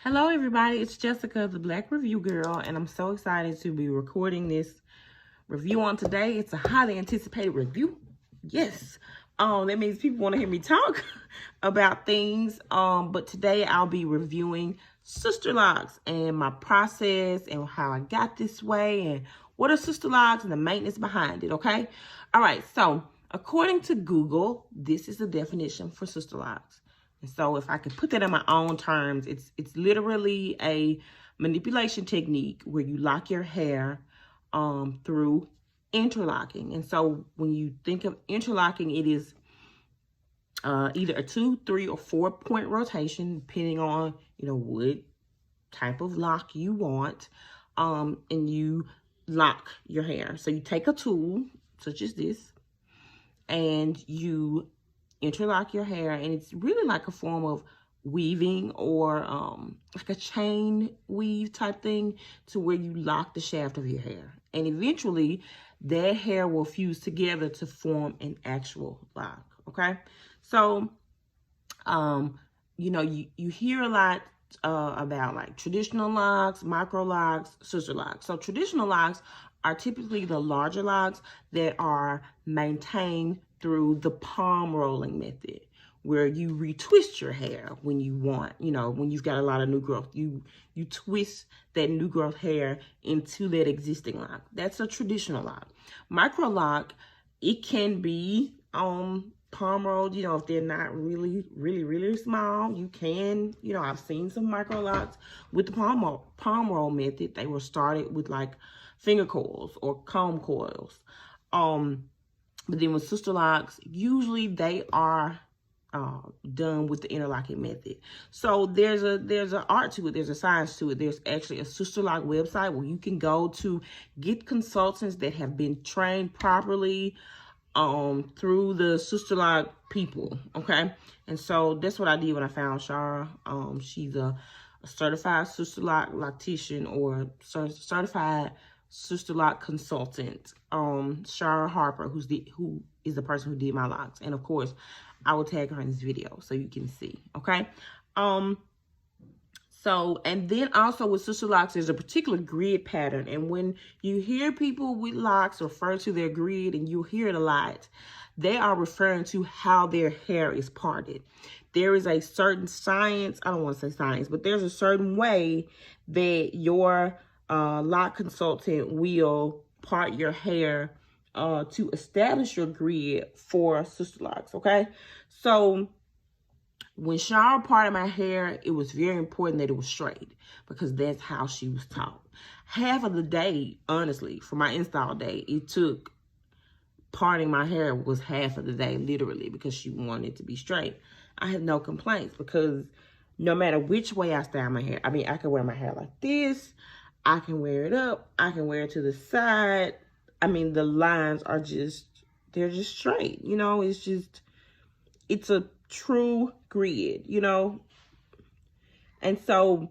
Hello everybody, it's Jessica, the Black Review Girl, and I'm so excited to be recording this review on today. It's a highly anticipated review. Yes. That means people want to hear me talk about things. But today I'll be reviewing Sisterlocks and my process and how I got this way and what are Sisterlocks and the maintenance behind it, okay? All right, so according to Google, this is the definition for Sisterlocks. And so if I could put that in my own terms, it's literally a manipulation technique where you lock your hair through interlocking. And so when you think of interlocking, it is either a 2, 3, or 4 point rotation, depending on, what type of lock you want. And you lock your hair. So you take a tool such as this and you interlock your hair, and it's really like a form of weaving or like a chain weave type thing, to where you lock the shaft of your hair, and eventually that hair will fuse together to form an actual lock. Okay, so you hear a lot about like traditional locks, micro locks, sister locks. So traditional locks are typically the larger locks that are maintained through the palm rolling method, where you retwist your hair when you want, when you've got a lot of new growth, you twist that new growth hair into that existing lock. That's a traditional lock. Micro lock, it can be palm rolled, if they're not really small. You can, I've seen some micro locks with the palm roll method. They were started with like finger coils or comb coils. But then with Sisterlocks, usually they are done with the interlocking method. So there's an art to it. There's a science to it. There's actually a Sisterlock website where you can go to get consultants that have been trained properly through the Sisterlock people. Okay, and so that's what I did when I found Shara. She's a certified Sisterlock loctician or certified Sisterlock consultant. Shara Harper, who is the person who did my locks, and of course I will tag her in this video so you can see. Okay, so, and then also with Sisterlocks, there's a particular grid pattern. And when you hear people with locks refer to their grid, and you'll hear it a lot, they are referring to how their hair is parted. There is a certain science, I don't want to say science, but there's a certain way that your lock consultant will part your hair to establish your grid for Sisterlocks, okay? So when Shara parted my hair, it was very important that it was straight, because that's how she was taught. Half of the day, honestly, for my install day, it took parting my hair was half of the day, literally, because she wanted it to be straight. I had no complaints, because no matter which way I style my hair, I mean, I can wear my hair like this, I can wear it up, I can wear it to the side. I mean, the lines are just, they're just straight, it's a true grid, and so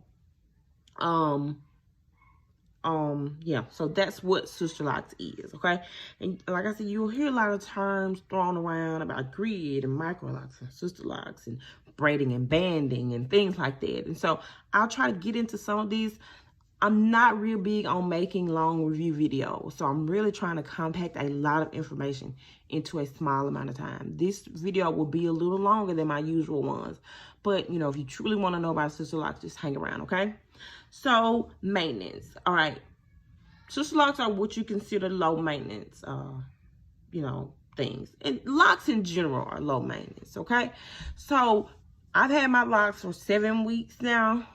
yeah, so that's what Sisterlocks is. Okay, and like I said, you'll hear a lot of terms thrown around about grid and micro locks and Sisterlocks and braiding and banding and things like that, and so I'll try to get into some of these. I'm not real big on making long review videos, so I'm really trying to compact a lot of information into a small amount of time. This video will be a little longer than my usual ones, but if you truly want to know about Sisterlocks, just hang around, okay? So, maintenance. All right, Sisterlocks are what you consider low maintenance, things, and locks in general are low maintenance. Okay, so I've had my locks for 7 weeks now.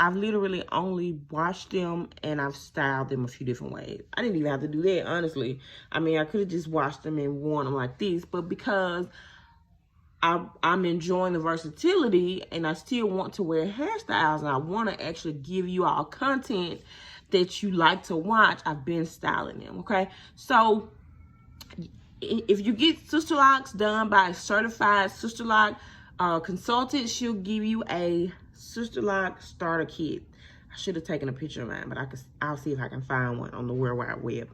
I've literally only washed them and I've styled them a few different ways. I didn't even have to do that, honestly. I mean, I could have just washed them and worn them like this, but because I'm enjoying the versatility and I still want to wear hairstyles and I want to actually give you all content that you like to watch, I've been styling them, okay? So if you get Sisterlocks done by a certified Sisterlock consultant, she'll give you a Sisterlock starter kit. I should have taken a picture of mine, but I'll see if I can find one on the World Wide Web.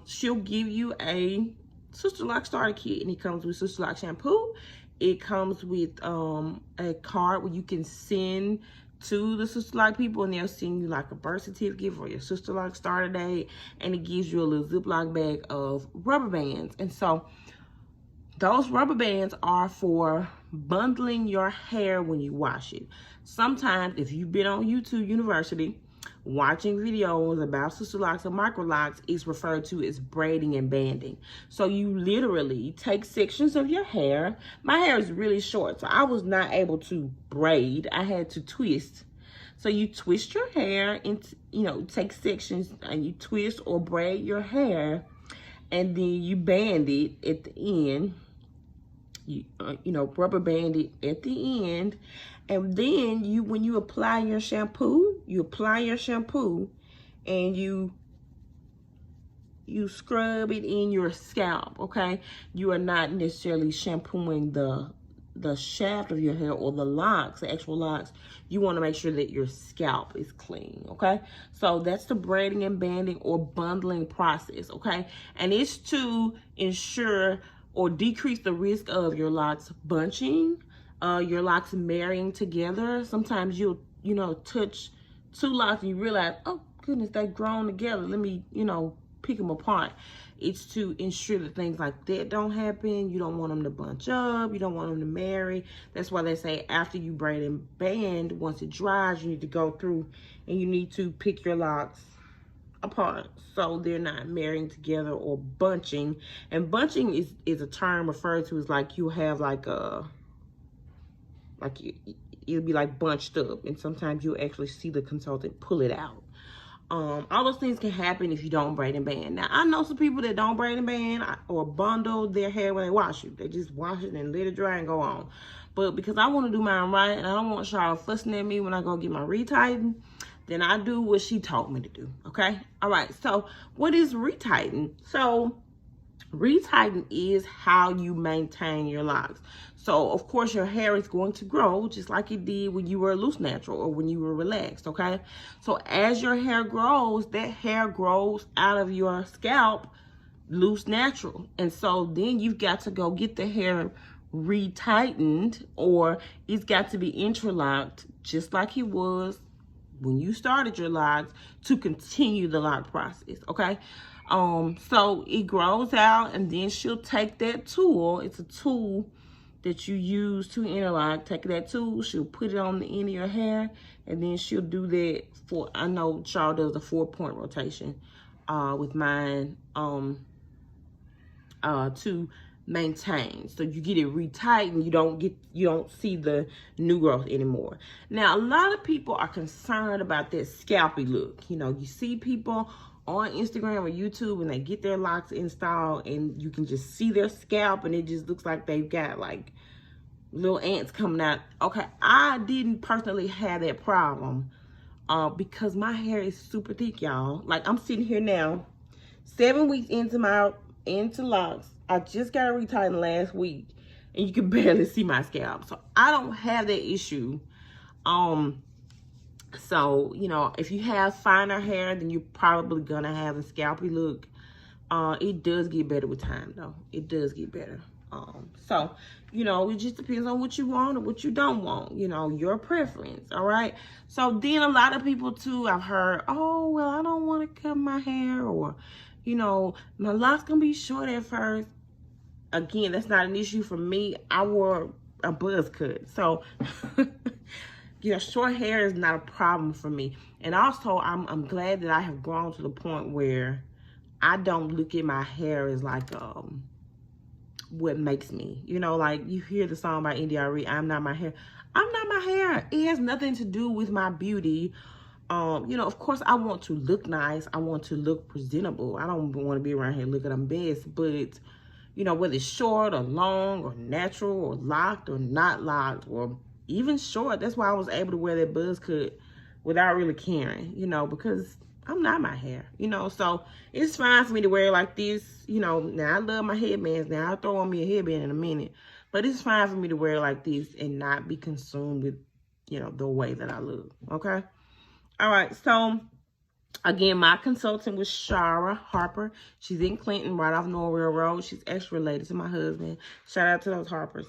She'll give you a Sisterlock starter kit, and it comes with Sisterlock shampoo it comes with a card where you can send to the Sisterlock people, and they'll send you like a birth certificate for your Sisterlock starter date, and it gives you a little Ziploc bag of rubber bands. And so those rubber bands are for bundling your hair when you wash it. Sometimes, if you've been on YouTube University watching videos about Sisterlocks and microlocks, it's referred to as braiding and banding. So you literally take sections of your hair. My hair is really short, so I was not able to braid. I had to twist. So you twist your hair into, take sections and you twist or braid your hair, and then you band it at the end. Rubber band it at the end, and then when you apply your shampoo, and you scrub it in your scalp. Okay, you are not necessarily shampooing the shaft of your hair or the actual locks. You want to make sure that your scalp is clean. Okay, so that's the braiding and banding or bundling process. Okay, and it's to ensure or decrease the risk of your locks bunching, your locks marrying together. Sometimes you'll, touch two locks and you realize, oh goodness, they've grown together. Let me, pick them apart. It's to ensure that things like that don't happen. You don't want them to bunch up. You don't want them to marry. That's why they say after you braid and band, once it dries, you need to go through and you need to pick your locks apart so they're not marrying together or bunching. And bunching is a term referred to as like you have it'll be like bunched up, and sometimes you'll actually see the consultant pull it out. All those things can happen if you don't braid and band. Now, I know some people that don't braid and band or bundle their hair when they wash it. They just wash it and let it dry and go on. But because I want to do mine right, and I don't want y'all fussing at me when I go get my retighten, then I do what she taught me to do, okay? All right, so what is retighten? So retighten is how you maintain your locks. So, of course, your hair is going to grow just like it did when you were loose natural or when you were relaxed, okay? So as your hair grows, that hair grows out of your scalp loose natural. And so then you've got to go get the hair retightened, or it's got to be interlocked just like it was when you started your locks to continue the lock process, okay? So it grows out, and then she'll take that tool. It's a tool that you use to interlock. Take that tool, she'll put it on the end of your hair, and then she'll do that for, I know Shaw does a 4-point rotation with mine to maintain. So you get it retightened, you don't see the new growth anymore. Now, a lot of people are concerned about that scalpy look. You see people on Instagram or YouTube and they get their locks installed and you can just see their scalp and it just looks like they've got like little ants coming out. Okay, I didn't personally have that problem because my hair is super thick, y'all. Like, I'm sitting here now 7 weeks into locks. I just got it retightened last week and you can barely see my scalp. So I don't have that issue. So, if you have finer hair, then you're probably gonna have a scalpy look. It does get better with time, though. It does get better. So, it just depends on what you want or what you don't want, your preference, all right? So then a lot of people, too, I've heard, oh, well, I don't want to cut my hair, or, my locks gonna be short at first. Again, that's not an issue for me. I wore a buzz cut. So, short hair is not a problem for me. And also, I'm glad that I have grown to the point where I don't look at my hair as like what makes me. Like you hear the song by NDRE, I'm not my hair. I'm not my hair. It has nothing to do with my beauty. Of course, I want to look nice. I want to look presentable. I don't want to be around here looking a mess. But, whether it's short or long or natural or locked or not locked or even short, that's why I was able to wear that buzz cut without really caring, because I'm not my hair, so it's fine for me to wear it like this. Now I love my headbands. Now I'll throw on me a headband in a minute, but it's fine for me to wear it like this and not be consumed with, the way that I look. Okay. All right. So Again, my consultant was Shara Harper. She's in Clinton, right off Norwell Road. She's actually related to my husband. Shout out to those Harpers.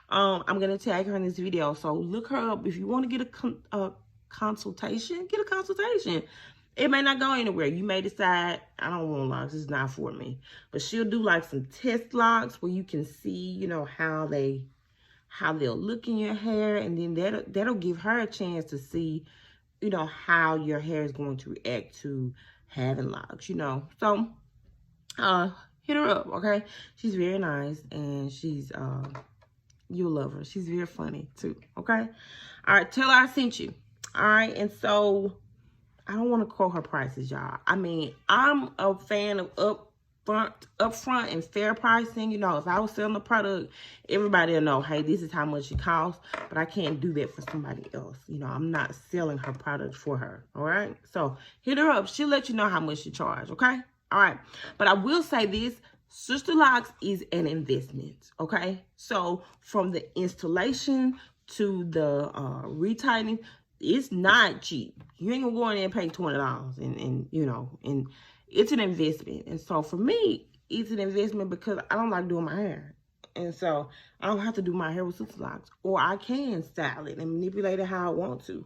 I'm going to tag her in this video. So look her up. If you want to get a consultation, get a consultation. It may not go anywhere. You may decide, I don't want locks. It's not for me. But she'll do like some test locks where you can see, you know, how they'll look in your hair. And then that'll give her a chance to see, you know, how your hair is going to react to having locks, you know. So, hit her up, okay? She's very nice, and she's, you'll love her. She's very funny, too, okay? All right, tell her I sent you, all right? And so, I don't want to quote her prices, y'all. I mean, I'm a fan of upfront and fair pricing. You know, if I was selling a product, everybody will know, hey, this is how much it costs, but I can't do that for somebody else. You know, I'm not selling her product for her, all right? So hit her up. She'll let you know how much she charge, okay? All right. But I will say this, Sisterlocks is an investment, okay? So from the installation to the retightening, it's not cheap. You ain't gonna go in there and pay $20 and you know, and it's an investment. And so for me, it's an investment because I don't like doing my hair. And so I don't have to do my hair with Sisterlocks. Or I can style it and manipulate it how I want to.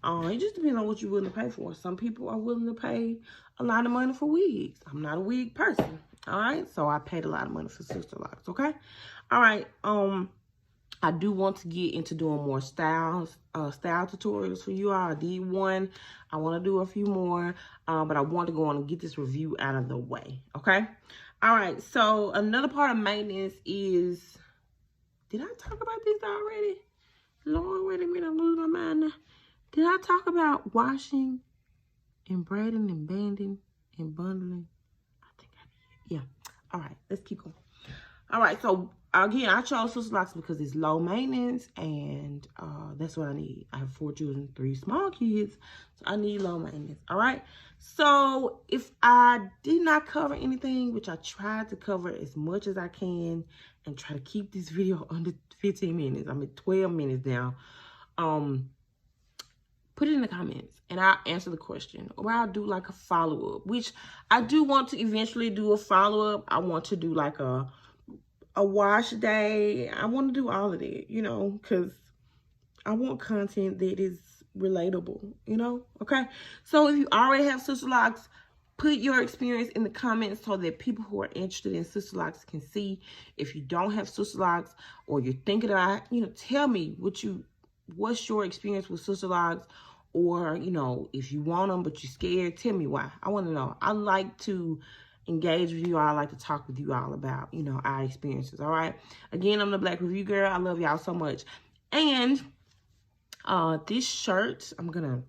It just depends on what you're willing to pay for. Some people are willing to pay a lot of money for wigs. I'm not a wig person. All right. So I paid a lot of money for Sisterlocks. Okay. All right. I do want to get into doing more style tutorials for you all. I did one. I want to do a few more, but I want to go on and get this review out of the way, okay? All right, so another part of maintenance is, did I talk about this already? Lord, wait a minute, I'm losing my mind now. Did I talk about washing and braiding and banding and bundling? I think I did, yeah. All right, let's keep going. All right, so again, I chose Sisterlocks because it's low maintenance, and that's what I need. I have 4 children, 3 small kids, so I need low maintenance. All right. So if I did not cover anything, which I tried to cover as much as I can, and try to keep this video under 15 minutes. I'm at 12 minutes now. Put it in the comments, and I'll answer the question, or I'll do like a follow-up, which I do want to eventually do a follow-up. I want to do like a wash day. I want to do all of that, you know, because I want content that is relatable, you know, okay? So if you already have Sisterlocks, put your experience in the comments so that people who are interested in Sisterlocks can see. If you don't have Sisterlocks or you're thinking about, you know, tell me what's your experience with Sisterlocks, or, you know, if you want them but you're scared, tell me why. I want to know. I like to engage with you all. I like to talk with you all about, you know, our experiences. All right. Again, I'm the Black Review Girl. I love y'all so much. And this shirt, I'm gonna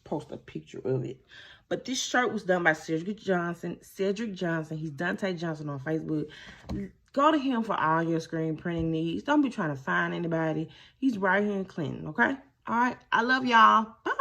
post a picture of it. But this shirt was done by Cedric Johnson. He's Dante Johnson on Facebook. Go to him for all your screen printing needs. Don't be trying to find anybody. He's right here in Clinton. Okay. All right. I love y'all. Bye.